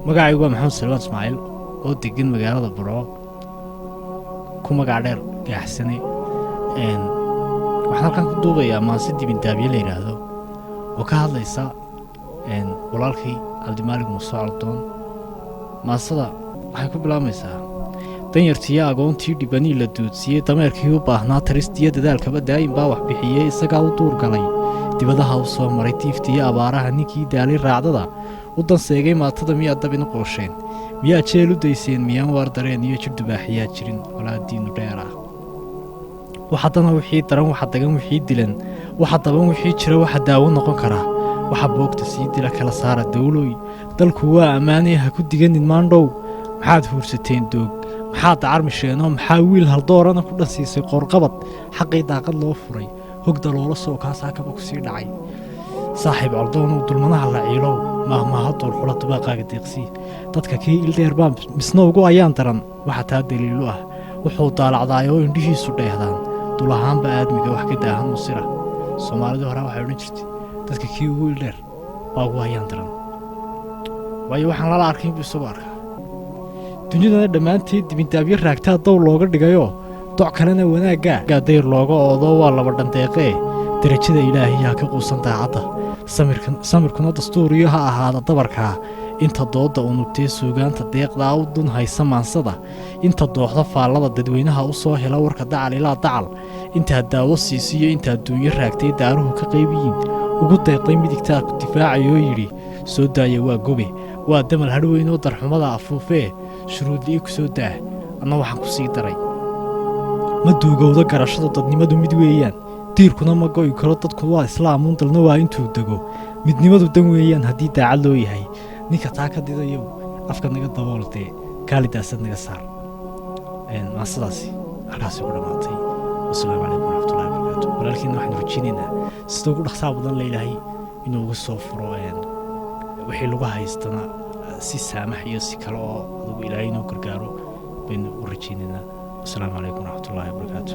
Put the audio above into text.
magacaygu waa maxamed salmaan ismaaciil oo degan magaalada burco ku magac dheer gaaxsane waxaan halkan ku duubayaa maanse dibindaabiye la yidhaahdo oo ka hadlaysa walaalkay cabdimaalig muuse caldoon. maansada waxay ku bilaabmaysaa danyartiiyo agoontii dhibanii la duudsiiyey dameerkii u baahnaa taristiyo dadaalkaba daa'im baa wax bixiyey isagaa u duur galay dibadaha u soo maray diiftiiyo abaaraha ninkii daalay raacdada u danseegay maatada miyaad dabin u qoosheen miyaad jeel u dayseen miyaan waar dareen iyo jir dubaaxiyaa jirin walaadiinnu dheer ah waxa dana wixii daran waxa dagan wixii dilan waxa daban wixii jira waxa daawo noqon karaa waxa boogta sii dila kala saara dawlooy dalku waa ammaanee ha ku diganin maandhow maxaad huursateen doog maxaad dacarmisheenoo maxaa wiil haldoorana ku dhansiisay qoorqabad xaqii daaqad loo furay hogda loola soo kaasaa kaba ku sii dhacay saaxiib coldoonuu dulmanaha la ciilow maahmaaha duulxula dubaaqaaga deeqsii dadka kii ildheer baa misna ugu ayaan daran waxa taa daliilu ah wuxuu daalacdaay oo indhihiisu dheehdaan dul ahaanba aadmiga wax ka daahan u sira soomaalidii hore waxay odhan jirtay dadka kii ugu ildheer baa ugu ayaan daran waayo waxaan lala arkayn buu isagoo arkaa dunyadana dhammaanteed dibindaabyo raagtaa dow looga dhigayoo doc kalena wanaaggaa dayr looga oodoo waa laba dhandeeqee derajada ilaahiyaa ka quusan daacadda samirkuna dastuuriyo ha ahaada dabarkaa inta doodda unugtee suugaanta deeqdaa u dun haysa maansada inta dooxda faallada dadweynaha u soo hela warka dacal ilaa dacal intaad daawo siisiyo intaad duunyo raagtay daaruhu ka qaybiyiin ugu deeqday midigtaa ku difaacayoo yidhi soo daaya waa gobe waa damal hadhweynoo darxumada afuufee shuruudli'i ku soo daah anna waxaan ku sii daray ma duugowda garashada dadnimadu mid weeyaan diirkuna ma go'i karo dadku waa islaamuun dalna waa intuu dego midnimadu dan weeyaan haddii daacad loo yahay ninka taa ka didayow afka naga dabooltee kaalidaasad naga saar maasadaasi halkaasi ku dhammaatay wasalaamu calaykum waraxmatullahi wabarakaatu walaalkiina waxaan rajaynaynaa sida ugu dhaqsaa badan la ilaahay inuu uga soo furo wixii lagu haystana si saamax iyo si kale oo adugu ilaahay inuu gargaaro baynu u rajaynaynaa wasalaamu calaykum waraxmatullahi wabarakaatu